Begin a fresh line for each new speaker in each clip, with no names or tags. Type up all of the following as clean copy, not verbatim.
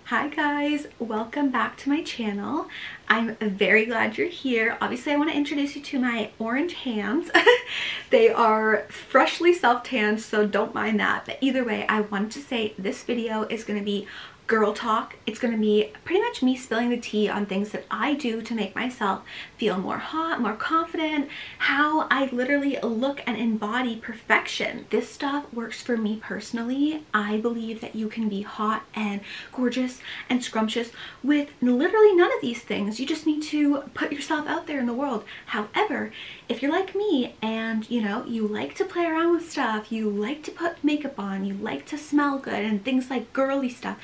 Hi guys, welcome back to my channel. I'm very glad you're here. Obviously I want to introduce you to my orange hands. They are freshly self-tanned, so don't mind that. But either way, I wanted to say this video is going to be girl talk. It's going to be pretty much me spilling the tea on things that I do to make myself feel more hot, more confident, how I literally look and embody perfection. This stuff works for me personally. I believe that you can be hot and gorgeous and scrumptious with literally none of these things. You just need to put yourself out there in the world. However, if you're like me and you like to play around with stuff, you like to put makeup on, you like to smell good and things like girly stuff,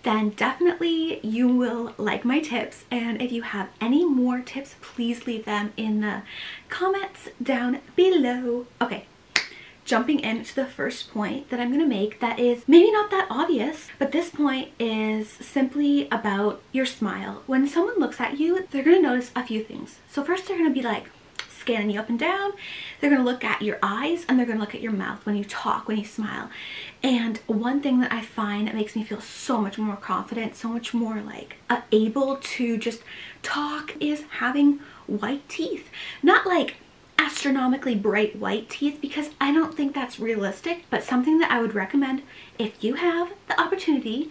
then definitely you will like my tips. And if you have any more tips, please leave them in the comments down below. Okay, jumping into the first point that I'm going to make that is maybe not that obvious, but this point is simply about your smile. When someone looks at you, they're going to notice a few things. So first they're going to be like scanning you up and down. They're going to look at your eyes and they're going to look at your mouth when you talk, when you smile. And one thing that I find that makes me feel so much more confident, so much more like able to just talk is having white teeth. Not like astronomically bright white teeth, because I don't think that's realistic, but something that I would recommend if you have the opportunity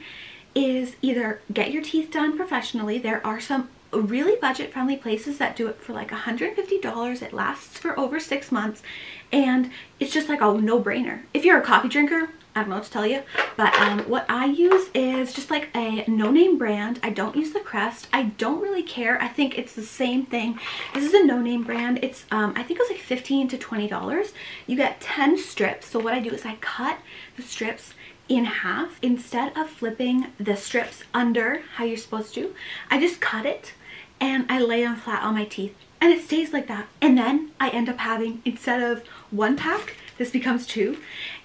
is either get your teeth done professionally. There are some really budget-friendly places that do it for like $150. It lasts for over 6 months and it's just like a no-brainer. If you're a coffee drinker, I don't know what to tell you, but what I use is just like a no-name brand. I don't use the Crest. I don't really care. I think it's the same thing. This is a no-name brand. It's I think it was like $15 to $20. You get 10 strips. So what I do is I cut the strips in half. Instead of flipping the strips under how you're supposed to, I just cut it and I lay them flat on my teeth and it stays like that. And then I end up having, instead of 1 pack, this becomes 2,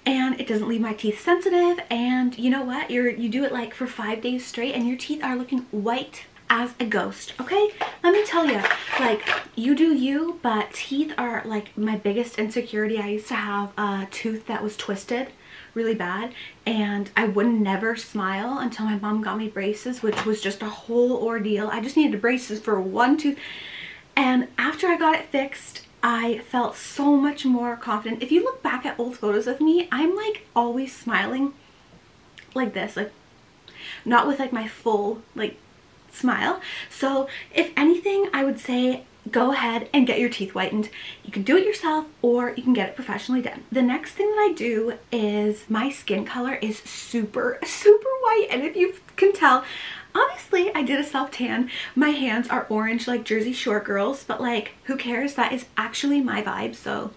and it doesn't leave my teeth sensitive. And you know what, you do it like for 5 days straight and your teeth are looking white as a ghost. Okay, let me tell you, like, you do you, but teeth are like my biggest insecurity. I used to have a tooth that was twisted really bad and I would never smile until my mom got me braces, which was just a whole ordeal. I just needed braces for one tooth, and after I got it fixed I felt so much more confident. If you look back at old photos of me, I'm like always smiling like this, like not with like my full like smile. So if anything, I would say go ahead and get your teeth whitened. You can do it yourself or you can get it professionally done. The next thing that I do is my skin color is super white, and if you can tell, obviously I did a self-tan. My hands are orange like Jersey Shore girls, but like who cares? That is actually my vibe. So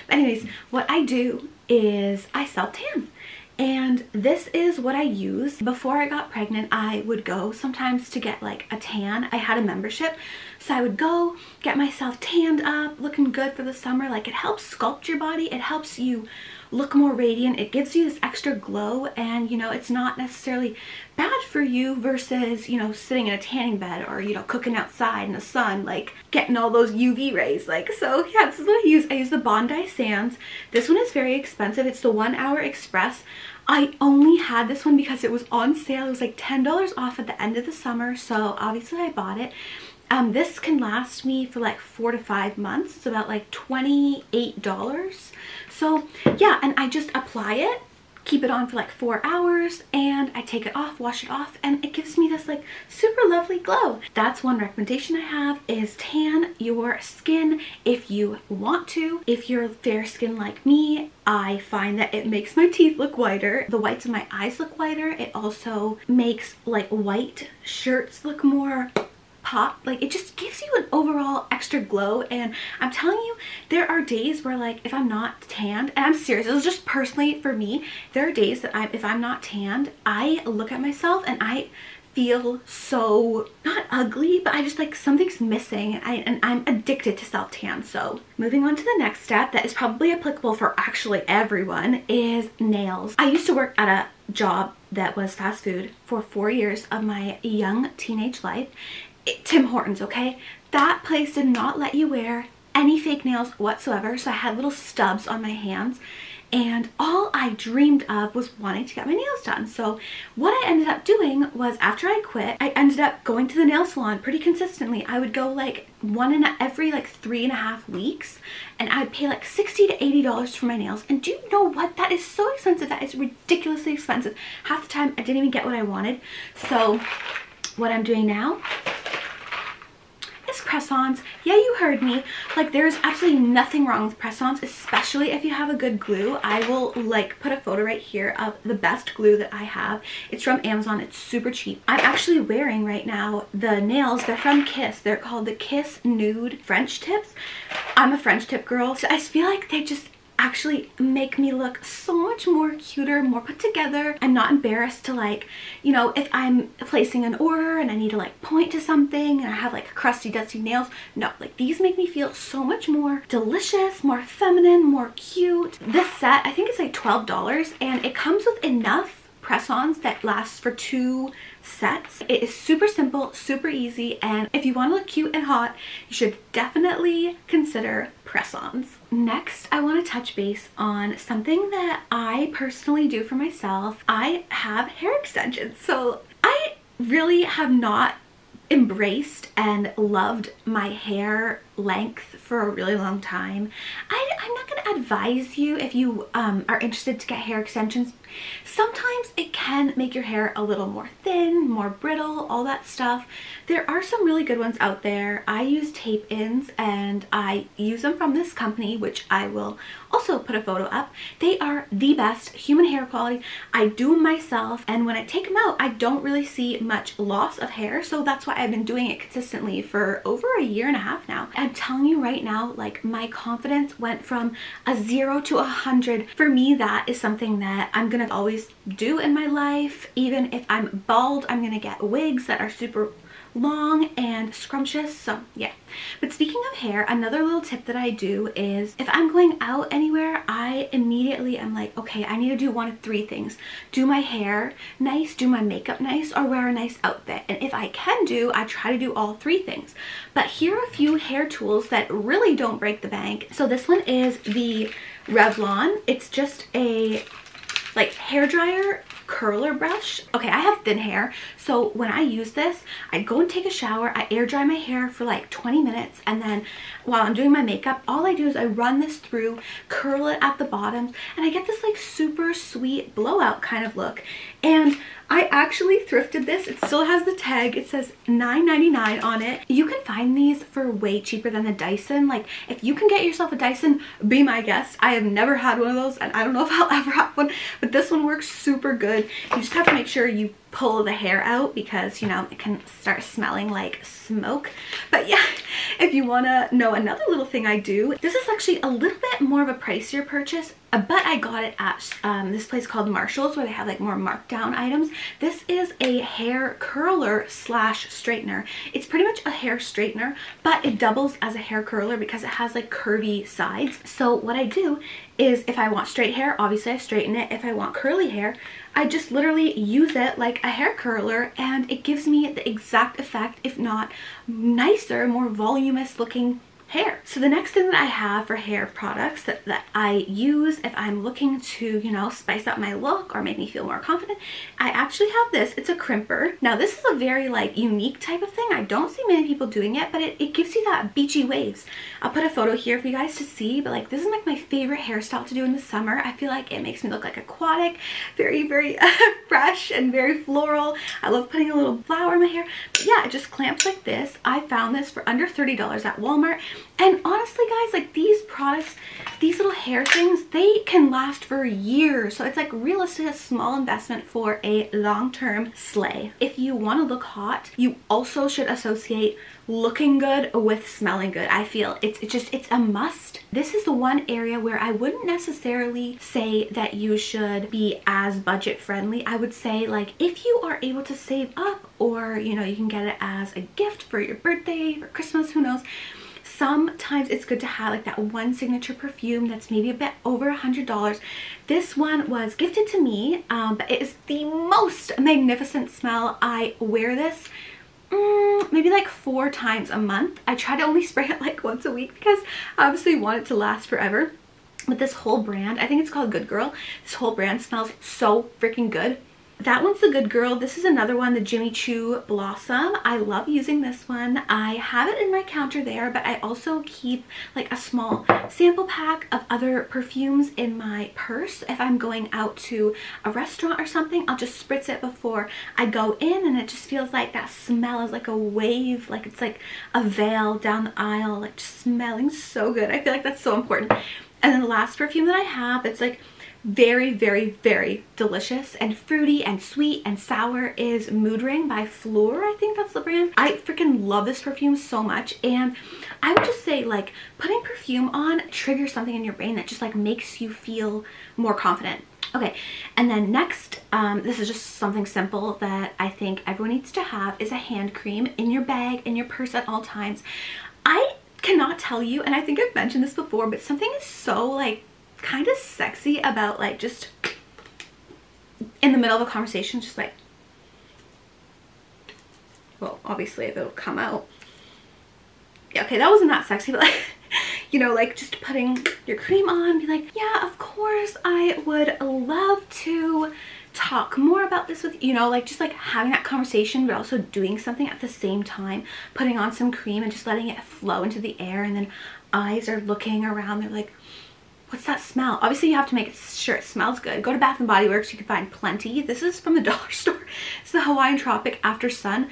anyways, what I do is I self-tan. And this is what I use. Before I got pregnant, I would go sometimes to get like a tan. I had a membership, so I would go get myself tanned up, looking good for the summer. Like, it helps sculpt your body. It helps you look more radiant. It gives you this extra glow, and it's not necessarily bad for you versus sitting in a tanning bed or cooking outside in the sun, like getting all those UV rays. Like, so yeah, this is what I use. I use the Bondi Sands. This one is very expensive. It's the 1 Hour Express. I only had this one because it was on sale. It was like $10 off at the end of the summer, so obviously I bought it. This can last me for like 4 to 5 months. It's about like $28. So yeah, and I just apply it, keep it on for like 4 hours, and I take it off, wash it off, and it gives me this like super lovely glow. That's one recommendation I have, is tan your skin if you want to. If you're fair skin like me, I find that it makes my teeth look whiter. The whites of my eyes look whiter. It also makes like white shirts look more pop. Like, it just gives you an overall extra glow. And I'm telling you, there are days where like if I'm not tanned, and I'm serious, this is just personally for me, there are days that if I'm not tanned, I look at myself and I feel so, not ugly, but I just like something's missing, and I'm addicted to self-tan. So moving on to the next step that is probably applicable for actually everyone is nails. I used to work at a job that was fast food for 4 years of my young teenage life. Tim Hortons, okay? That place did not let you wear any fake nails whatsoever, so I had little stubs on my hands, and all I dreamed of was wanting to get my nails done. So what I ended up doing was, after I quit, I ended up going to the nail salon pretty consistently. I would go like every 3.5 weeks, and I'd pay like $60 to $80 for my nails. And do you know what? That is so expensive. That is ridiculously expensive. Half the time I didn't even get what I wanted. So what I'm doing now is press-ons. Yeah, you heard me. Like, there's absolutely nothing wrong with press-ons, especially if you have a good glue. I will like put a photo right here of the best glue that I have. It's from Amazon. It's super cheap. I'm actually wearing right now the nails. They're from Kiss. They're called the Kiss Nude French Tips. I'm a French tip girl, so I feel like they just actually make me look so much more cuter, more put together. I'm not embarrassed to, like, you know, if I'm placing an order and I need to like point to something and I have like crusty dusty nails. No, like, these make me feel so much more delicious, more feminine, more cute. This set, I think it's like $12, and it comes with enough press-ons that lasts for 2 sets. It is super simple, super easy, and if you want to look cute and hot, you should definitely consider press-ons. Next, I want to touch base on something that I personally do for myself. I have hair extensions. So I really have not embraced and loved my hair length for a really long time. I'm not going to advise you, if you are interested, to get hair extensions. Sometimes it can make your hair a little more thin, more brittle, all that stuff. There are some really good ones out there. I use tape-ins, and I use them from this company, which I will also put a photo up. They are the best human hair quality. I do them myself, and when I take them out, I don't really see much loss of hair, so that's why I've been doing it consistently for over a year and a half now. I'm telling you right now, like, my confidence went from a 0 to 100. For me, that is something that I'm gonna always do in my life. Even if I'm bald, I'm gonna get wigs that are super long and scrumptious. So yeah. But speaking of hair, another little tip that I do is, if I'm going out anywhere, I immediately am like, okay, I need to do one of 3 things: do my hair nice, do my makeup nice, or wear a nice outfit. And if I can do, I try to do all 3 things. But here are a few hair tools that really don't break the bank. So this one is the Revlon. It's just a like hair dryer curler brush. Okay, I have thin hair, so when I use this, I go and take a shower, I air dry my hair for like 20 minutes, and then while I'm doing my makeup, all I do is I run this through, curl it at the bottom, and I get this like super sweet blowout kind of look. And I actually thrifted this. It still has the tag. It says $9.99 on it. You can find these for way cheaper than the Dyson. Like, if you can get yourself a Dyson, be my guest. I have never had one of those, and I don't know if I'll ever have one, but this one works super good. You just have to make sure you pull the hair out, because, you know, it can start smelling like smoke. But yeah, if you want to know another little thing I do, this is actually a little bit more of a pricier purchase, but I got it at this place called Marshall's, where they have like more markdown items. This is a hair curler slash straightener. It's pretty much a hair straightener, but it doubles as a hair curler because it has like curvy sides. So what I do is, if I want straight hair, obviously I straighten it. If I want curly hair, I just literally use it like a hair curler, and it gives me the exact effect, if not nicer, more voluminous looking hair. So the next thing that I have for hair products that I use if I'm looking to, you know, spice up my look or make me feel more confident, I actually have this. It's a crimper. Now this is a very like unique type of thing. I don't see many people doing it, but it gives you that beachy waves. I'll put a photo here for you guys to see, but like, this is like my favorite hairstyle to do in the summer. I feel like it makes me look like aquatic, very fresh and very floral. I love putting a little flower in my hair. But yeah, it just clamps like this. I found this for under $30 at Walmart. And honestly, guys, like, these products, these little hair things, they can last for years. So it's like realistically a small investment for a long-term slay. If you want to look hot, you also should associate looking good with smelling good. I feel it's a must. This is the one area where I wouldn't necessarily say that you should be as budget friendly. I would say, like, if you are able to save up, or, you know, you can get it as a gift for your birthday, for Christmas, who knows. Sometimes it's good to have like that one signature perfume that's maybe a bit over $100. This one was gifted to me, but it is the most magnificent smell. I wear this maybe like 4 times a month. I try to only spray it like once a week because I obviously want it to last forever. But this whole brand, I think it's called Good Girl. This whole brand smells so freaking good. That one's the Good Girl. This is another one, the Jimmy Choo Blossom. I love using this one. I have it in my counter there, but I also keep like a small sample pack of other perfumes in my purse. If I'm going out to a restaurant or something, I'll just spritz it before I go in, and it just feels like that smell is like a wave, like it's like a veil down the aisle, like just smelling so good. I feel like that's so important. And then the last perfume that I have that's like very, very, very delicious and fruity and sweet and sour is Mood Ring by Fleur. I think that's the brand. I freaking love this perfume so much, and I would just say like putting perfume on triggers something in your brain that just like makes you feel more confident. Okay, and then next, this is just something simple that I think everyone needs to have, is a hand cream in your bag, in your purse at all times. I cannot tell you, and I think I've mentioned this before, but something is so like kind of sexy about like just in the middle of a conversation, just like, well, obviously if it'll come out. Yeah, okay, that wasn't that sexy, but like, you know, like just putting your cream on, be like, yeah, of course, I would love to talk more about this with you, know, like just like having that conversation, but also doing something at the same time, putting on some cream and just letting it flow into the air, and then eyes are looking around, they're like, what's that smell? Obviously you have to make sure it smells good. Go to Bath & Body Works, you can find plenty. This is from the dollar store. It's the Hawaiian Tropic After Sun.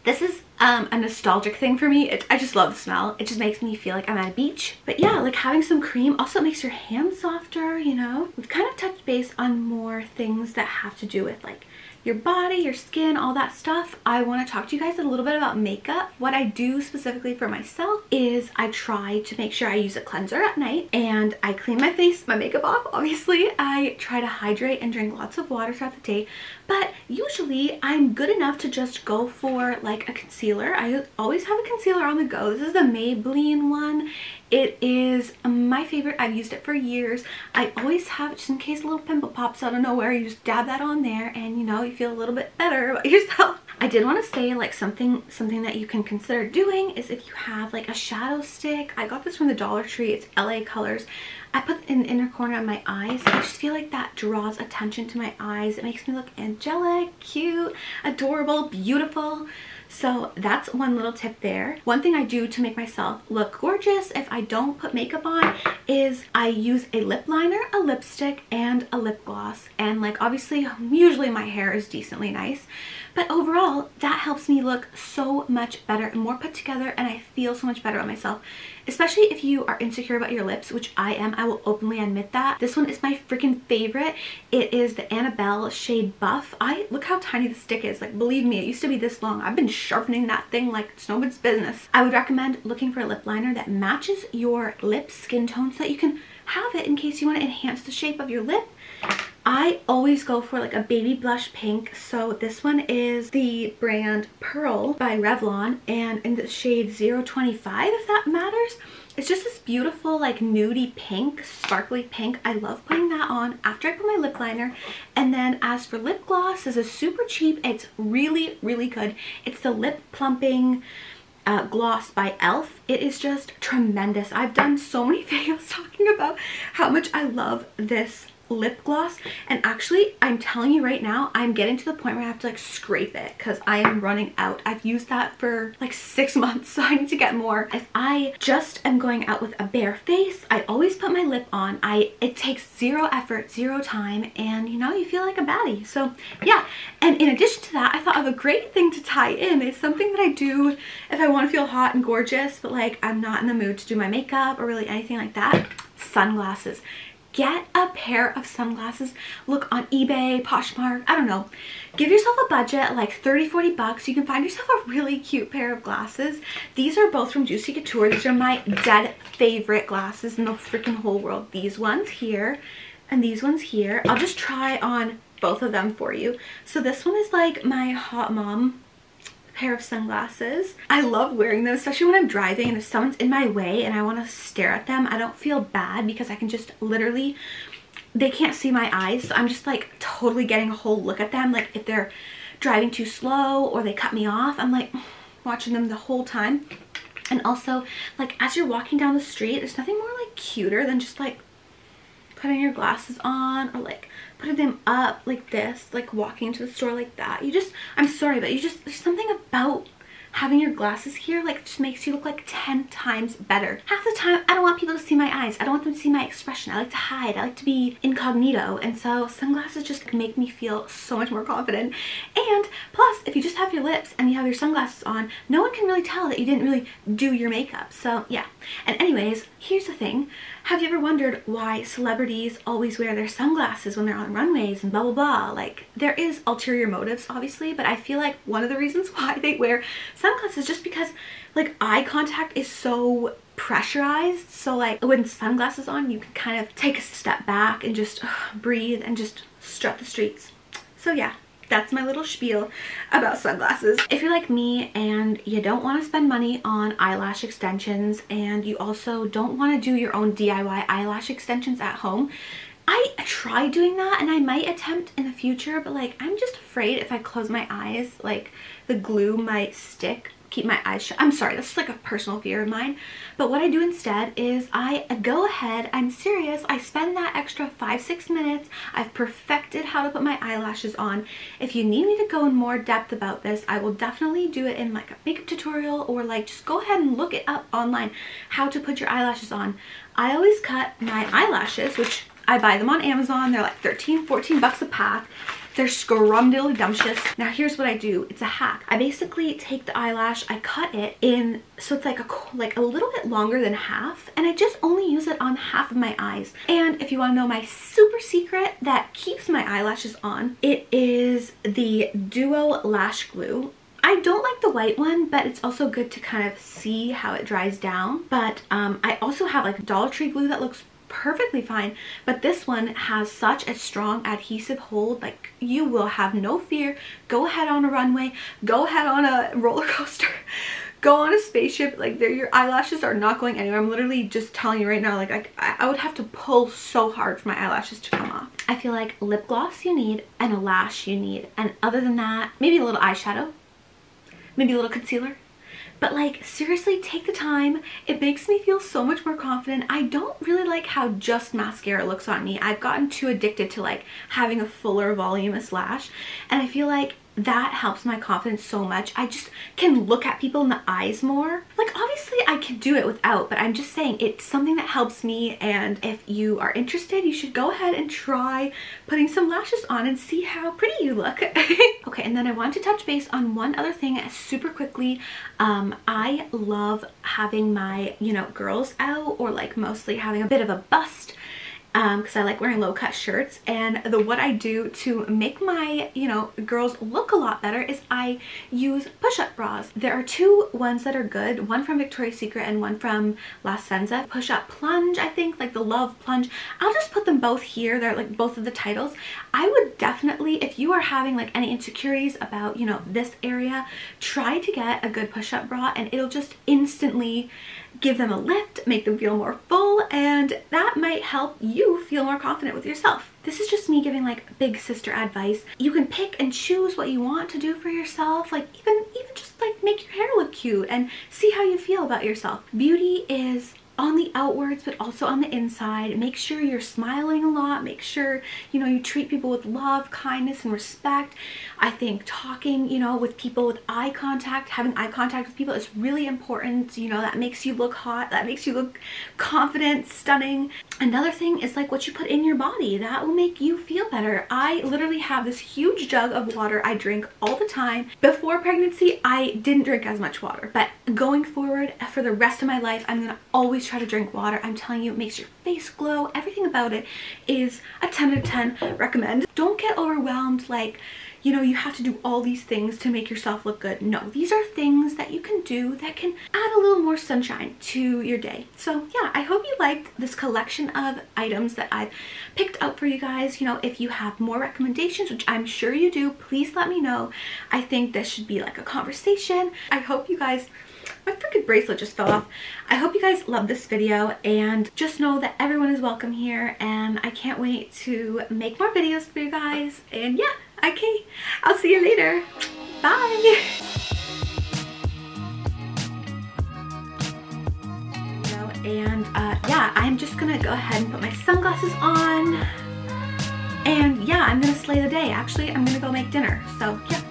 This is a nostalgic thing for me. I just love the smell. It just makes me feel like I'm at a beach. But yeah, like having some cream also makes your hands softer, you know? We've kind of touched base on more things that have to do with like your body, your skin, all that stuff. I want to talk to you guys a little bit about makeup. What I do specifically for myself is I try to make sure I use a cleanser at night, and I clean my face, my makeup off. Obviously, I try to hydrate and drink lots of water throughout the day, but usually I'm good enough to just go for like a concealer. I always have a concealer on the go. This is the Maybelline one. It is my favorite. I've used it for years. I always have it just in case a little pimple pops out of nowhere. You just dab that on there and you know, you feel a little bit better about yourself. I did want to say like something that you can consider doing is if you have like a shadow stick. I got this from the Dollar Tree. It's LA Colors. I put it in the inner corner of my eyes. I just feel like that draws attention to my eyes. It makes me look angelic, cute, adorable, beautiful. So that's one little tip there. One thing I do to make myself look gorgeous if I don't put makeup on is I use a lip liner, a lipstick, and a lip gloss. And like obviously, usually my hair is decently nice, but overall that helps me look so much better and more put together, and I feel so much better about myself. Especially if you are insecure about your lips, which I am. I will openly admit that. This one is my freaking favorite. It is the Annabelle shade Buff. Look how tiny the stick is. Like, believe me, it used to be this long. I've been sharpening that thing like it's nobody's business. I would recommend looking for a lip liner that matches your lip skin tone so that you can have it in case you want to enhance the shape of your lip. I always go for like a baby blush pink. So this one is the brand Pearl by Revlon, and in the shade 025, if that matters. It's just this beautiful like nudie pink, sparkly pink. I love putting that on after I put my lip liner. And then as for lip gloss, this is super cheap. It's really, really good. It's the lip plumping gloss by e.l.f. It is just tremendous. I've done so many videos talking about how much I love this lip gloss, and actually I'm telling you right now, I'm getting to the point where I have to like scrape it because I am running out. I've used that for like 6 months, so I need to get more. If I just am going out with a bare face, I always put my lip on. It takes zero effort, zero time, and you know, you feel like a baddie. So yeah, and in addition to that, I thought of a great thing to tie in. It's something that I do if I want to feel hot and gorgeous, but like I'm not in the mood to do my makeup or really anything like that. Sunglasses. Get a pair of sunglasses. Look on eBay, Poshmark, I don't know. Give yourself a budget, like 30-40 bucks. You can find yourself a really cute pair of glasses. These are both from Juicy Couture. These are my dead favorite glasses in the freaking whole world. These ones here and these ones here. I'll just try on both of them for you. So this one is like my hot mom pair of sunglasses. I love wearing them, especially when I'm driving and if someone's in my way and I want to stare at them. I don't feel bad because I can just literally, they can't see my eyes, so I'm just like totally getting a whole look at them. Like if they're driving too slow or they cut me off, I'm like watching them the whole time. And also, like, as you're walking down the street, there's nothing more like cuter than just like putting your glasses on, or like putting them up like this, like walking into the store like that. You just, I'm sorry, but you just, there's something about having your glasses here, like, just makes you look like 10 times better. Half the time, I don't want people to see my eyes. I don't want them to see my expression. I like to hide. I like to be incognito. And so sunglasses just make me feel so much more confident. And plus, if you just have your lips and you have your sunglasses on, no one can really tell that you didn't really do your makeup. So yeah. And anyways, here's the thing. Have you ever wondered why celebrities always wear their sunglasses when they're on runways and blah, blah, blah? Like, there is ulterior motives, obviously, but I feel like one of the reasons why they wear sunglasses is just because, like, eye contact is so pressurized. So, like, with sunglasses on, you can kind of take a step back and just breathe and just strut the streets. So, yeah. That's my little spiel about sunglasses. If you're like me and you don't want to spend money on eyelash extensions, and you also don't want to do your own DIY eyelash extensions at home, I tried doing that and I might attempt in the future, but like, I'm just afraid if I close my eyes, like, the glue might stick, keep my eyes shut. I'm sorry, that's just like a personal fear of mine. But what I do instead is I go ahead, I'm serious, I spend that extra 5-6 minutes. I've perfected how to put my eyelashes on. If you need me to go in more depth about this, I will definitely do it in like a makeup tutorial, or like just go ahead and look it up online, how to put your eyelashes on. I always cut my eyelashes, which I buy them on Amazon. They're like 13-14 bucks a pack. They're scrumdiddlydumptious. Now here's what I do. It's a hack. I basically take the eyelash, I cut it in so it's like a little bit longer than half, and I just only use it on half of my eyes. And if you want to know my super secret that keeps my eyelashes on, it is the Duo Lash Glue. I don't like the white one, but it's also good to kind of see how it dries down. But I also have like Dollar Tree glue that looks perfectly fine, but this one has such a strong adhesive hold, like, you will have no fear. Go ahead on a runway, go ahead on a roller coaster, go on a spaceship, like, your eyelashes are not going anywhere. I'm literally just telling you right now, like, I would have to pull so hard for my eyelashes to come off. I feel like lip gloss you need, and a lash you need, and other than that, maybe a little eyeshadow, maybe a little concealer. But like, seriously, take the time. It makes me feel so much more confident. I don't really like how just mascara looks on me. I've gotten too addicted to like having a fuller voluminous lash, and I feel like that helps my confidence so much. I just can look at people in the eyes more. Like, obviously I could do it without, but I'm just saying it's something that helps me, and if you are interested, you should go ahead and try putting some lashes on and see how pretty you look. Okay, and then I want to touch base on one other thing super quickly. I love having my, you know, girls out, or like mostly having a bit of a bust, because I like wearing low-cut shirts. And what I do to make my, you know, girls look a lot better is I use push-up bras. There are two ones that are good, one from Victoria's Secret and one from La Senza. Push-up plunge, I think, like the Love Plunge. I'll just put them both here. They're like both of the titles. I would definitely, if you are having like any insecurities about, you know, this area, try to get a good push-up bra, and it'll just instantly give them a lift, make them feel more full, and that might help you feel more confident with yourself. This is just me giving like big sister advice. You can pick and choose what you want to do for yourself, like even just like make your hair look cute and see how you feel about yourself. Beauty is on the outwards, but also on the inside. Make sure you're smiling a lot. Make sure, you know, you treat people with love, kindness, and respect. I think talking, you know, with people with eye contact, having eye contact with people is really important. You know, that makes you look hot. That makes you look confident, stunning. Another thing is like what you put in your body. That will make you feel better. I literally have this huge jug of water I drink all the time. Before pregnancy, I didn't drink as much water, but going forward for the rest of my life, I'm gonna always try to drink water. I'm telling you, it makes your face glow. Everything about it is a 10 out of 10 recommend. Don't get overwhelmed like, you know, you have to do all these things to make yourself look good. No, these are things that you can do that can add a little more sunshine to your day. So yeah, I hope you liked this collection of items that I've picked out for you guys. You know, if you have more recommendations, which I'm sure you do, please let me know. I think this should be like a conversation. I hope you guys, my freaking bracelet just fell off. I hope you guys love this video, and just know that everyone is welcome here, and I can't wait to make more videos for you guys. And yeah, okay, I'll see you later. Bye. I'm just gonna go ahead and put my sunglasses on. And yeah, I'm gonna slay the day. Actually, I'm gonna go make dinner. So yeah.